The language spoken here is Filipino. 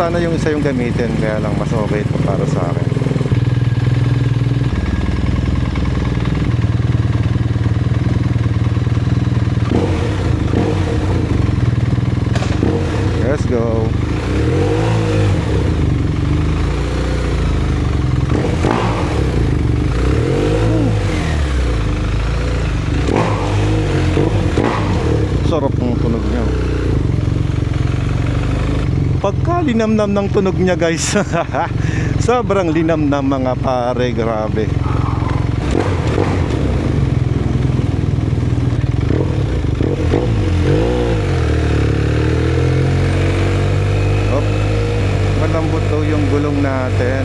sana yung isa yung gamitin, kaya lang mas okay ito para sa akin. Let's go. Sarap ng tunog niya. Pagka linamnam ng tunog niya, guys. Sobrang linamnam mga pare, grabe. Malambot daw yung gulong natin.